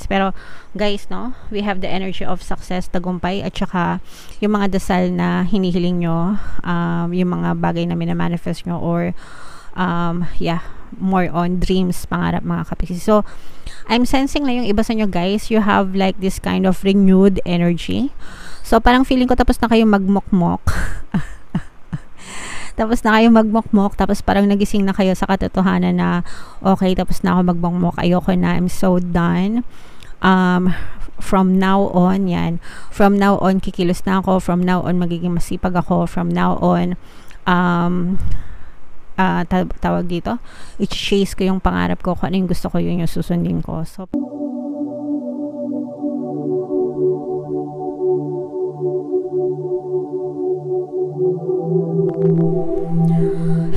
Pero guys, no, we have the energy of success, tagumpay, at saka yung mga dasal na hinihiling nyo, yung mga bagay na minamanifest nyo, or yeah, more on dreams, pangarap, mga kapiksi. So I'm sensing na yung iba sa nyo guys, you have like this kind of renewed energy. So parang feeling ko tapos na kayong magmokmok. Tapos na kayo magmokmok, tapos parang nagising na kayo sa katotohanan na okay, tapos na ako magmokmok, ayoko na, I'm so done. From now on, yan. From now on, kikilos na ako. From now on, magiging masipag ako. From now on, tawag dito, i-chase ko yung pangarap ko, kung ano yung gusto ko, yun yung susundin ko. So,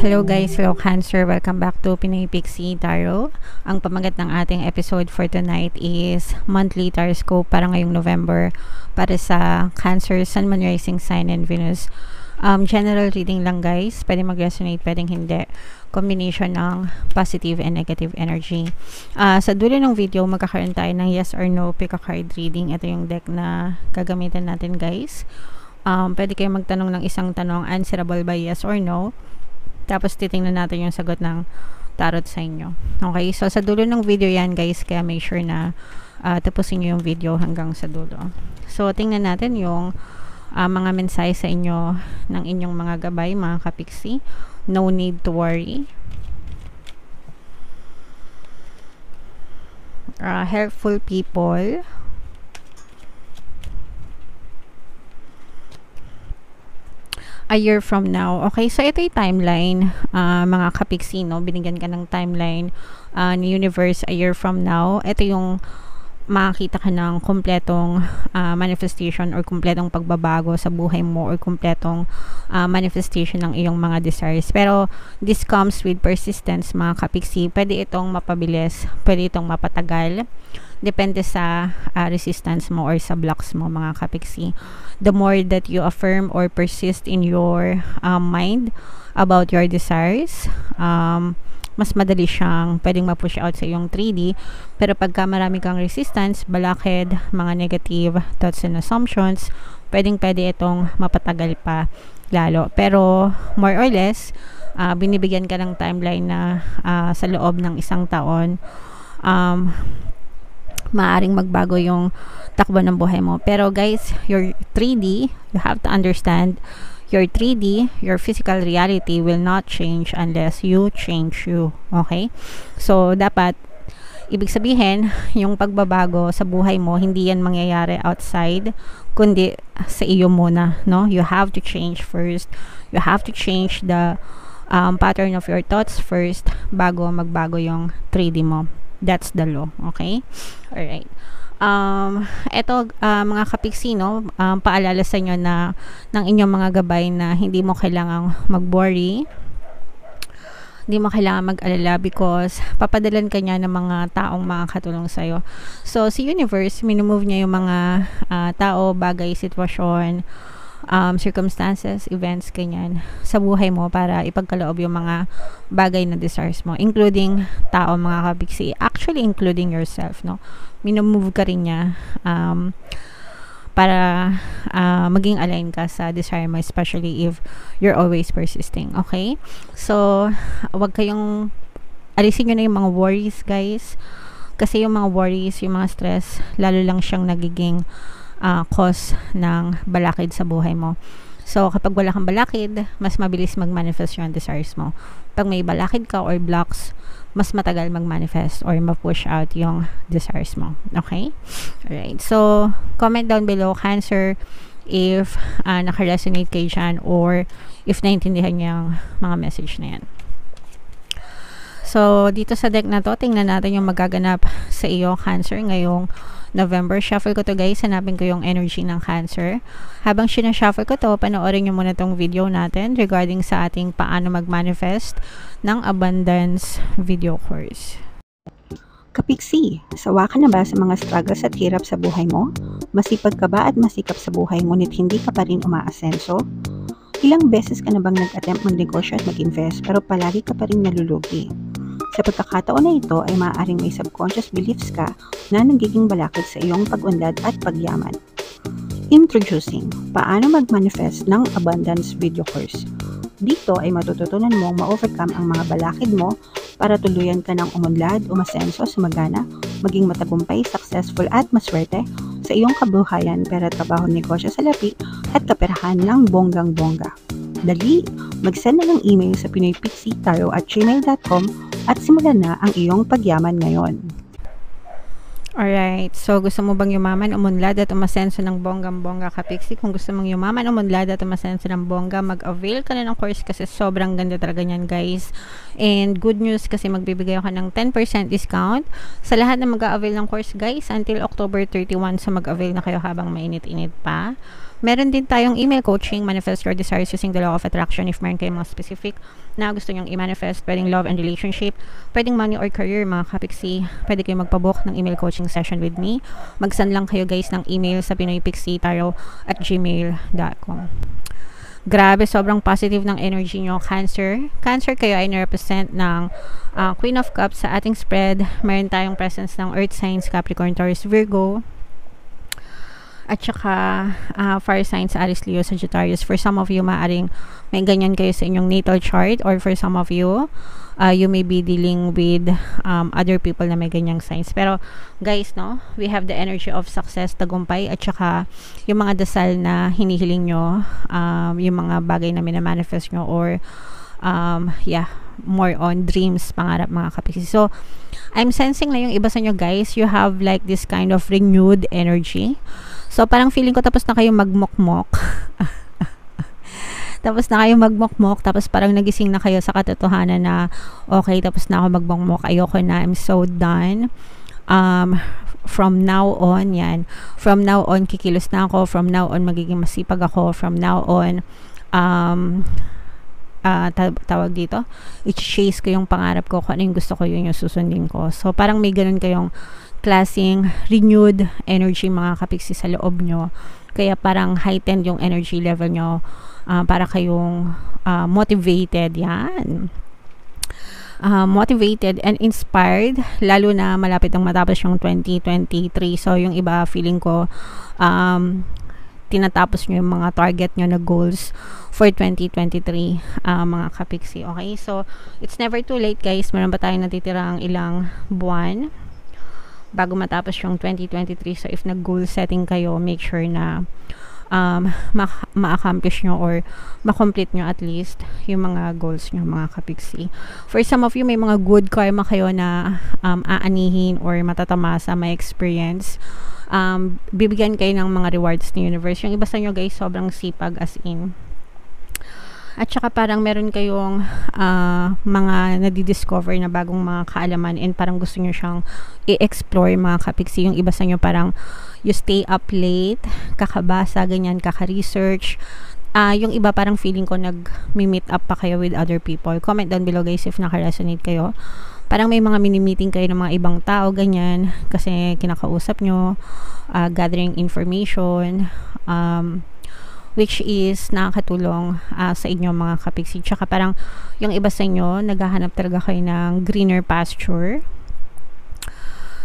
hello guys, hello Cancer, welcome back to Pinoy Pixie Tarot. Ang pamagat ng ating episode for tonight is monthly taroscope para ngayong November para sa Cancer, Sun, Moon, Rising Sign, and Venus. General reading lang guys, pwede mag-resonate, pwedeng hindi. Combination ng positive and negative energy. Sa dulo ng video, magkakaroon tayo ng yes or no pick a card reading. Ito yung deck na gagamitin natin guys. Pwede kayo magtanong ng isang tanong, answerable by yes or no. Tapos titingnan natin yung sagot ng tarot sa inyo. Okay, so sa dulo ng video yan guys, kaya make sure na tapusin nyo yung video hanggang sa dulo. So tingnan natin yung mga mensahe sa inyo ng inyong mga gabay, mga kapiksi. No need to worry. Helpful people. A year from now. Okay, so ito yung timeline, mga kapiksi, no? Binigyan ka ng timeline ni universe a year from now. Ito yung makakita ka ng kompletong manifestation or kompletong pagbabago sa buhay mo, or kompletong manifestation ng iyong mga desires. Pero this comes with persistence, mga kapiksi. Pwede itong mapabilis, pwede itong mapatagal. Depende sa resistance mo or sa blocks mo, mga kapiksi. The more that you affirm or persist in your mind about your desires, mas madali siyang pwedeng ma-push out sa iyong 3D. Pero pagka marami kang resistance, balakid, mga negative thoughts and assumptions, pwede itong mapatagal pa lalo. Pero more or less, binibigyan ka ng timeline na sa loob ng isang taon, maaring magbago yung takbo ng buhay mo. Pero guys, your 3D, you have to understand, your 3D, your physical reality will not change unless you change you. Okay? So, dapat, ibig sabihin, yung pagbabago sa buhay mo, hindi yan mangyayari outside, kundi sa iyo muna, no? You have to change first. You have to change the pattern of your thoughts first bago magbago yung 3D mo. That's the law. Okay? Alright. Ito, mga kapiksi, no? Paalala sa inyo na ng inyong mga gabay na hindi mo kailangang mag-worry. Hindi mo kailangan mag-alala because papadalan ka niya ng mga taong makakatulong sa'yo. So, si universe, minumove niya yung mga tao, bagay, sitwasyon, circumstances, events, ganyan, sa buhay mo para ipagkaloob yung mga bagay na desires mo, including tao, mga kapiksi, actually including yourself, no? Minumove ka rin niya para maging align ka sa desire mo, especially if you're always persisting. Okay? So, wag kayong alisin nyo na yung mga worries guys, kasi yung mga worries, yung mga stress, lalo lang siyang nagiging cause ng balakid sa buhay mo. So, kapag wala kang balakid, mas mabilis mag-manifest yung desires mo. Pag may balakid ka or blocks, mas matagal mag-manifest or ma-push out yung desires mo. Okay? Alright. So, comment down below, Cancer, if naka-resonate kayo dyan or if naintindihan niyo yung mga message na yan. So, dito sa deck na to, tingnan natin yung magaganap sa iyo, Cancer, ngayong November. Shuffle ko to guys, hanapin ko yung energy ng Cancer. Habang sinashuffle ko to, panoorin nyo muna tong video natin regarding sa ating paano mag-manifest ng abundance video course. Kapiksi, sawa ka na ba sa mga struggles at hirap sa buhay mo? Masipag ka ba at masikap sa buhay ngunit hindi ka pa rin umaasenso? Ilang beses ka na bang nag-attempt magnegosyo at mag-invest pero palagi ka pa rin nalulugi? Sa pagkakataon na ito ay maaaring may subconscious beliefs ka na nagiging balakid sa iyong pag-unlad at pagyaman. Introducing, paano mag-manifest ng abundance video course. Dito ay matututunan mong ma-overcome ang mga balakid mo para tuluyan ka ng umunlad, umasenso, sumagana, maging matagumpay, successful at maswerte sa iyong kabuhayan, pera, trabaho, negosyo, salapi at kaperahan ng bonggang-bongga. Dali, mag-send na ng email sa pinoypixitaro@gmail.com at simulan na ang iyong pagyaman ngayon. Alright, so gusto mo bang yumaman, umunlad at umasenso ng bonggang-bongga ka, Pixie? Kung gusto mong yumaman, umunlad at umasenso ng bongga, mag-avail ka na ng course kasi sobrang ganda talaga niyan, guys. And good news kasi magbibigay ako ng 10% discount sa lahat na mag-avail ng course, guys, until October 31. So mag-avail na kayo habang mainit-init pa. Meron din tayong email coaching, manifest your desires using the law of attraction. If meron kayong mga specific na gusto nyong i-manifest, pwedeng love and relationship, pwedeng money or career, mga kapixie, pwede kayong magpabook ng email coaching session with me. Mag-send lang kayo, guys, ng email sa pinoypixitaro@gmail.com. Grabe, sobrang positive ng energy nyo, Cancer. Cancer, kayo ay na-represent ng Queen of Cups sa ating spread. Meron tayong presence ng Earth signs, Capricorn, Taurus, Virgo. At saka fire signs, Aries, Leo, Sagittarius. For some of you, maaring may ganyan kayo sa inyong natal chart, or for some of you, you may be dealing with other people na may ganyang signs. Pero guys, no, we have the energy of success, tagumpay, at saka yung mga dasal na hinihiling nyo, yung mga bagay na minamanifest nyo, or more on dreams, pangarap, mga kapixie. So I'm sensing na yung iba sa nyo, guys, you have like this kind of renewed energy. So parang feeling ko tapos na kayong magmokmok. Tapos na kayong magmokmok, tapos parang nagising na kayo sa katotohanan na okay, tapos na ako magmokmok, ayoko na, I'm so done. From now on, from now on kikilos na ako, from now on magiging masipag ako, from now on tawag dito, i-chase ko yung pangarap ko, kung ano yung gusto ko, yun yung susundin ko. So parang may ganun kayong klaseng renewed energy, mga kapixie, sa loob nyo. Kaya parang heightened yung energy level nyo, para kayong motivated, motivated and inspired, lalo na malapit ang matapos yung 2023. So yung iba, feeling ko tinatapos nyo yung mga target nyo na goals for 2023, mga kapixie. Okay, so it's never too late, guys. Meron pa tayong natitirang ilang buwan bago matapos yung 2023. So if nag-goal setting kayo, make sure na ma-accomplish nyo or ma-complete nyo at least yung mga goals nyo, mga kapixie. For some of you, may mga good karma kayo na aanihin or matatamasa, may experience. Bibigyan kayo ng mga rewards ni universe. Yung iba sa nyo, guys, sobrang sipag, as in. At saka parang meron kayong mga nadidiscover na bagong mga kaalaman, and parang gusto nyo siyang i-explore, mga kapixie. Yung iba sa nyo parang you stay up late, kakabasa, ganyan, kaka-research. Yung iba parang feeling ko nag-meet up pa kayo with other people. Comment down below, guys, if naka-resonate kayo. Parang may mga mini-meeting kayo ng mga ibang tao, ganyan, kasi kinakausap nyo, gathering information, which is nakakatulong sa inyo, mga kapixie. Tsaka parang yung iba sa inyo, naghahanap talaga kayo ng greener pasture.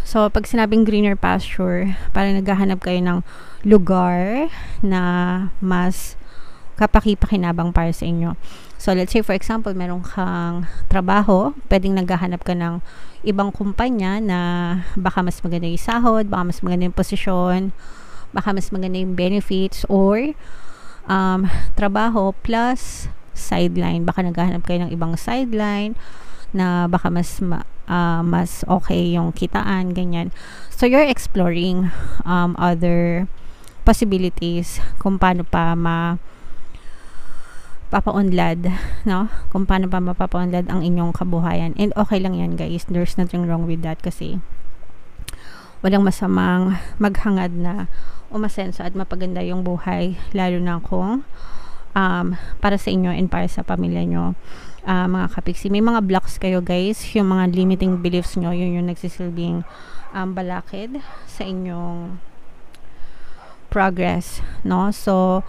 So pag sinabing greener pasture, parang naghahanap kayo ng lugar na mas kapaki-pakinabang para sa inyo. So let's say for example, meron kang trabaho, pwedeng naghahanap ka ng ibang kumpanya na baka mas maganda yung sahod, baka mas maganda yung posisyon, baka mas maganda yung benefits, or trabaho plus sideline. Baka naghahanap kayo ng ibang sideline na baka mas okay yung kitaan, ganyan. So you're exploring other possibilities kung paano pa mapapaunlad, no? Kung paano pa mapapaunlad ang inyong kabuhayan. And okay lang yan, guys. There's nothing wrong with that, kasi walang masamang maghangad na umasenso at mapaganda yung buhay, lalo na kung para sa inyo and para sa pamilya nyo, mga kapixie. May mga blocks kayo, guys, yung mga limiting beliefs nyo, yun yung nagsisilbing balakid sa inyong progress, no? So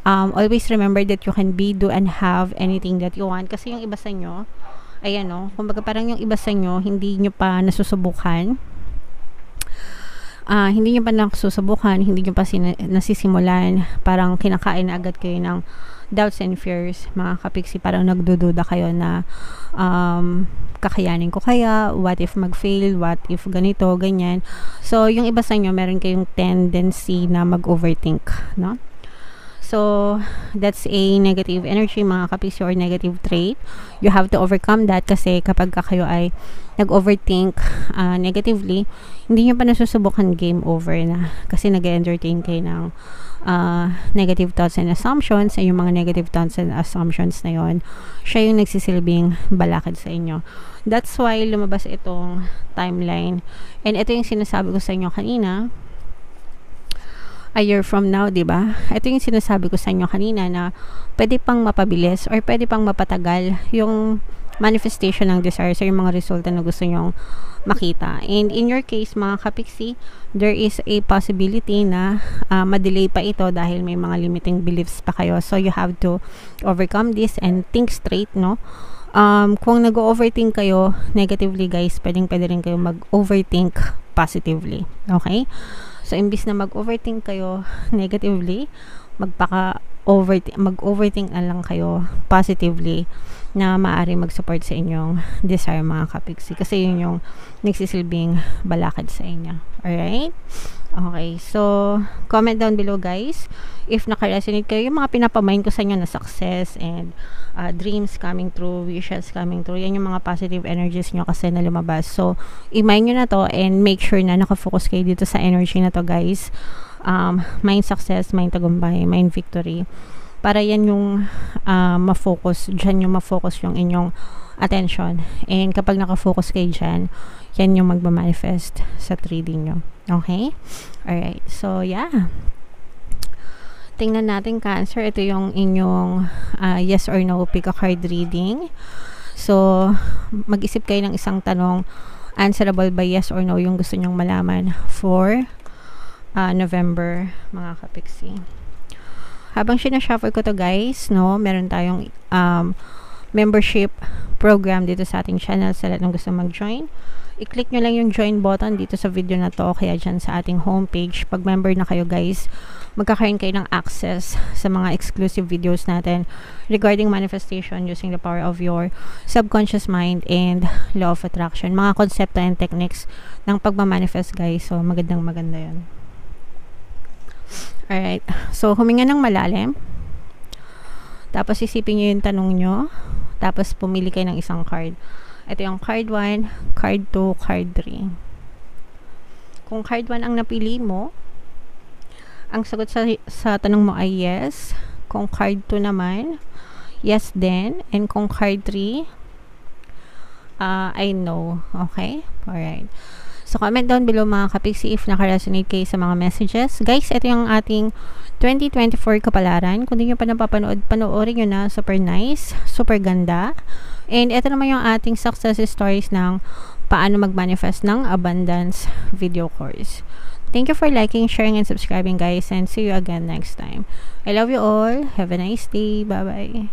always remember that you can be, do, and have anything that you want. Kasi yung iba sa inyo, ayan no, kumbaga parang yung iba sa inyo, hindi nyo pa nasusubukan. Hindi nyo pa nasusubukan, hindi nyo pa nasisimulan, parang kinakain na agad kayo ng doubts and fears, mga kapiksi, parang nagdududa kayo na kakayanin ko kaya, what if mag-fail, what if ganito, ganyan. So, yung iba sa inyo, meron kayong tendency na mag-overthink, no? So, that's a negative energy, mga kapiksi, or negative trait. You have to overcome that kasi kapag kayo ay nag-overthink negatively, hindi nyo pa nasusubukan, game over na. Kasi nag-entertain kayo ng negative thoughts and assumptions, ay yung mga negative thoughts and assumptions na yon, siya yung nagsisilbing balakid sa inyo. That's why lumabas itong timeline. And ito yung sinasabi ko sa inyo kanina, a year from now, diba? Ito yung sinasabi ko sa inyo kanina na pwede pang mapabilis or pwede pang mapatagal yung manifestation ng desires or yung mga resulta na gusto nyong makita. And in your case, mga kapiksi, there is a possibility na ma-delay pa ito dahil may mga limiting beliefs pa kayo. So, you have to overcome this and think straight, no? Kung nag-overthink kayo negatively, guys, pwede rin kayo mag-overthink positively. Okay? So, imbis na mag-overthink kayo negatively, mag-overthink na lang kayo positively na maaari mag-support sa inyong desire, mga kapiksi. Kasi yun yung nagsisilbing balakid sa inyo. Alright? Okay. So, comment down below, guys, if naka-resonate kayo, yung mga pinapamain ko sa inyo na success and dreams coming true, wishes coming true. Yan yung mga positive energies nyo kasi na lumabas. So, i-mind nyo na to and make sure na nakafocus kayo dito sa energy na to, guys. Mind success, mind tagumpay, mind victory. Para yan yung ma-focus. Dyan yung ma-focus yung inyong attention. And kapag nakafocus kayo dyan, yan yung magmamanifest sa 3D nyo. Okay? Alright. So, yeah. Tingnan natin, Cancer. Ito yung inyong yes or no pick a card reading. So, mag-isip kayo ng isang tanong, answerable by yes or no yung gusto nyong malaman for November, mga kapiksi. Habang sinashuffle ko to, guys, no, meron tayong membership program dito sa ating channel. Sa lahat ng gusto mag-join, i-click nyo lang yung join button dito sa video na to o kaya dyan sa ating homepage. Pag member na kayo, guys, magkakaroon kayo ng access sa mga exclusive videos natin regarding manifestation using the power of your subconscious mind and law of attraction. Mga konsepto and techniques ng pagmamanifest, guys. So, maganda yun. Alright. So, huminga ng malalim. Tapos, isipin nyo yung tanong nyo. Tapos, pumili kayo ng isang card. Ito yung card 1, card 2, card 3. Kung card 1 ang napili mo, ang sagot sa tanong mo ay yes. Kung card 2 naman, yes din. And kung card 3, I know. Okay? Alright. So, comment down below, mga kapiksi, if naka-resonate kayo sa mga messages. Guys, ito yung ating 2024 kapalaran. Kung di nyo pa napapanood, panoorin nyo na. Super nice. Super ganda. And ito naman yung ating success stories ng paano mag-manifest ng abundance video course. Thank you for liking, sharing, and subscribing, guys. And see you again next time. I love you all. Have a nice day. Bye-bye.